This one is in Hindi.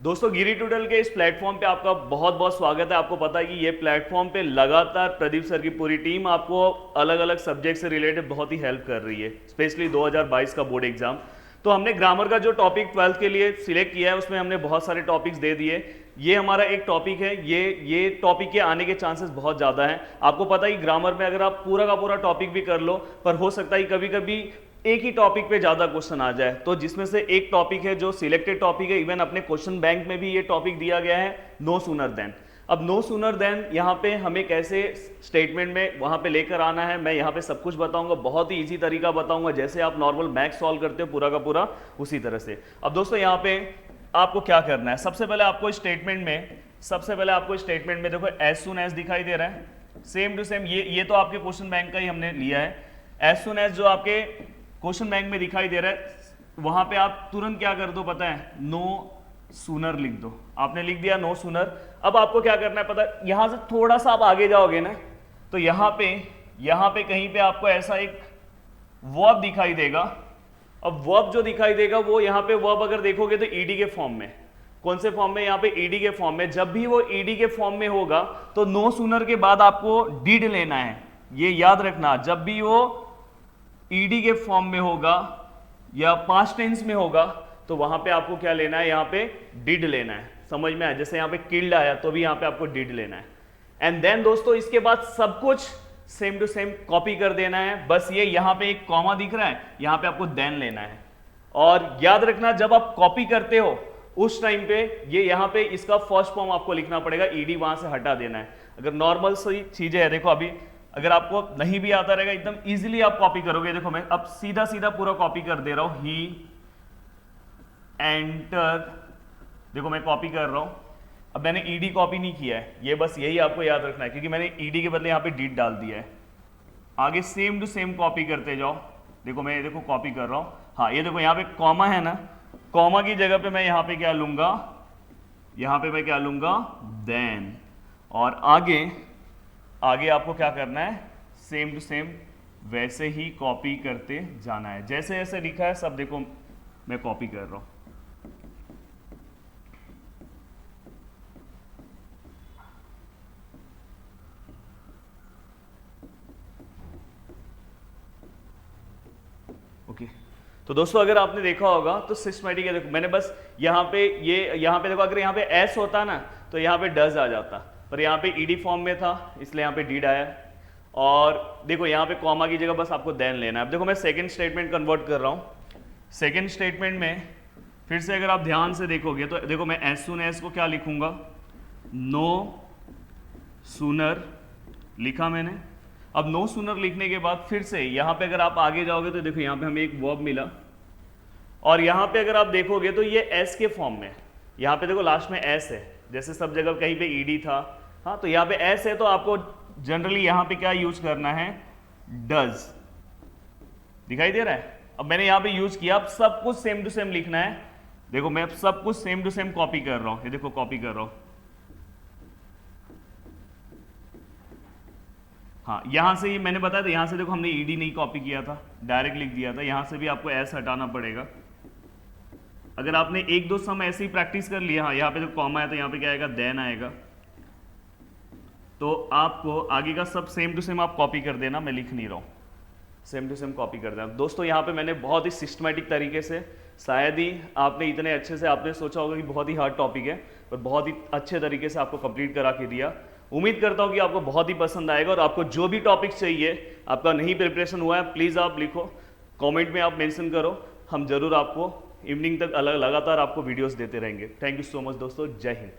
दोस्तों गिरी ट्यूटोरियल के इस प्लेटफॉर्म पे आपका बहुत बहुत स्वागत है। आपको पता है कि ये प्लेटफॉर्म पे लगातार प्रदीप सर की पूरी टीम आपको अलग अलग सब्जेक्ट से रिलेटेड बहुत ही हेल्प कर रही है, स्पेशली 2022 का बोर्ड एग्जाम। तो हमने ग्रामर का जो टॉपिक 12th के लिए सिलेक्ट किया है उसमें हमने बहुत सारे टॉपिक्स दे दिए। ये हमारा एक टॉपिक है, ये टॉपिक के आने के चांसेस बहुत ज़्यादा हैं। आपको पता है कि ग्रामर में अगर आप पूरा का पूरा टॉपिक भी कर लो, पर हो सकता है कभी कभी एक ही टॉपिक पे ज्यादा क्वेश्चन आ जाए। तो जिसमें से एक टॉपिक है जो सिलेक्टेड टॉपिक है, इवन अपने क्वेश्चन बैंक में भी ये टॉपिक दिया गया है, नो सूनर देन। अब नो सूनर देन यहाँ पे हमें कैसे स्टेटमेंट में वहां पे लेकर आना है, मैं यहाँ पे सब कुछ बताऊंगा। बहुत ही इजी तरीका बताऊंगा, जैसे आप नॉर्मल मैथ्स सॉल्व करते हो पूरा का पूरा उसी तरह से। अब दोस्तों यहाँ पे आपको क्या करना है, सबसे पहले आपको स्टेटमेंट में देखो एज सुन एज दिखाई दे रहा है, सेम टू सेम ये तो आपके क्वेश्चन बैंक का ही हमने लिया है। एज सुन एज जो आपके क्वेश्चन बैंक में दिखाई दे रहा है, वहां पे आप तुरंत क्या कर दो पता है, नो सूनर लिख दो। आपने लिख दिया नो सूनर। अब आपको क्या करना है पता है, यहां से थोड़ा सा आप आगे जाओगे ना, तो यहां पे कहीं पे आपको ऐसा एक वर्ब दिखाई देगा। अब वर्ब जो दिखाई देगा वो यहाँ पे वर्ब अगर देखोगे तो ईडी के फॉर्म में। कौन से फॉर्म में? यहाँ पे ईडी के फॉर्म में। जब भी वो ईडी के फॉर्म में होगा तो नो सूनर के बाद आपको डिड लेना है, ये याद रखना। जब भी वो ईडी के फॉर्म में होगा या पास्ट टेंस में होगा तो वहां पे आपको क्या लेना है, यहाँ पे डिड लेना है। समझ में आया? जैसे यहाँ पे किल्ड आया तो भी यहाँ पे आपको डिड लेना है। एंड देन दोस्तों इसके बाद सब कुछ सेम टू सेम कॉपी कर देना है। बस ये यहाँ पे एक कॉमा दिख रहा है, यहाँ पे आपको देन लेना है। और याद रखना जब आप कॉपी करते हो उस टाइम पे ये यहाँ पे इसका फर्स्ट फॉर्म आपको लिखना पड़ेगा, ईडी वहां से हटा देना है। अगर नॉर्मल सी चीजें है, देखो अभी अगर आपको नहीं भी आता रहेगा एकदम इजीली आप कॉपी करोगे। देखो मैं अब सीधा सीधा पूरा कॉपी कर दे रहा हूं, ही एंटर, देखो मैं कॉपी कर रहा हूं। अब मैंने ईडी कॉपी नहीं किया है, ये बस यही आपको याद रखना है क्योंकि मैंने ईडी के बदले यहां पे डिड डाल दिया है। आगे सेम टू सेम कॉपी करते जाओ। देखो मैं देखो कॉपी कर रहा हूं। हाँ ये देखो यहाँ पे कॉमा है ना, कॉमा की जगह पे मैं यहाँ पे क्या लूंगा, यहाँ पे मैं क्या लूंगा, देन। और आगे आपको क्या करना है, सेम टू सेम वैसे ही कॉपी करते जाना है। जैसे जैसे लिखा है सब देखो मैं कॉपी कर रहा हूं। ओके तो दोस्तों अगर आपने देखा होगा तो सिस्टमैटिक है। देखो मैंने बस यहाँ पे देखो, अगर यहाँ पे एस होता ना तो यहाँ पे डज आ जाता, पर यहाँ पे ईडी फॉर्म में था इसलिए यहाँ पे डीड आया। और देखो यहाँ पे कॉमा की जगह बस आपको देन लेना है। अब देखो मैं सेकंड स्टेटमेंट कन्वर्ट कर रहा हूँ। सेकंड स्टेटमेंट में फिर से अगर आप ध्यान से देखोगे तो देखो मैं एज सुन एज को क्या लिखूंगा, नो सूनर लिखा मैंने। अब नो सूनर लिखने के बाद फिर से यहाँ पे अगर आप आगे जाओगे तो देखो यहाँ पे हमें एक वर्ब मिला, और यहाँ पे अगर आप देखोगे तो ये एस के फॉर्म में, यहाँ पे देखो लास्ट में एस है, जैसे सब जगह कहीं पे ईडी था। हाँ तो यहाँ पे एस है तो आपको जनरली यहाँ पे क्या यूज करना है, डज। दिखाई दे रहा है? अब मैंने यहाँ पे यूज किया। अब सब कुछ सेम टू सेम लिखना है। देखो मैं सब कुछ सेम टू सेम कॉपी कर रहा हूं, ये देखो कॉपी कर रहा हूं। हाँ यहां से ही मैंने बताया था, यहां से देखो हमने ईडी नहीं कॉपी किया था, डायरेक्ट लिख दिया था। यहां से भी आपको एस हटाना पड़ेगा। अगर आपने एक दो सम ऐसे ही प्रैक्टिस कर लिया, हाँ यहाँ पे जो कॉमा है तो यहाँ पे क्या आएगा, देन आएगा। तो आपको आगे का सब सेम टू सेम आप कॉपी कर देना, मैं लिख नहीं रहा हूं, सेम टू सेम कॉपी कर देना। दोस्तों यहाँ पे मैंने बहुत ही सिस्टमैटिक तरीके से, शायद ही आपने इतने अच्छे से आपने सोचा होगा कि बहुत ही हार्ड टॉपिक है, पर बहुत ही अच्छे तरीके से आपको कंप्लीट करा के दिया। उम्मीद करता हूँ कि आपको बहुत ही पसंद आएगा। और आपको जो भी टॉपिक चाहिए, आपका नहीं प्रिपरेशन हुआ है, प्लीज़ आप लिखो, कमेंट में आप मेंशन करो, हम जरूर आपको इवनिंग तक लगातार आपको वीडियोस देते रहेंगे। थैंक यू सो मच दोस्तों, जय हिंद।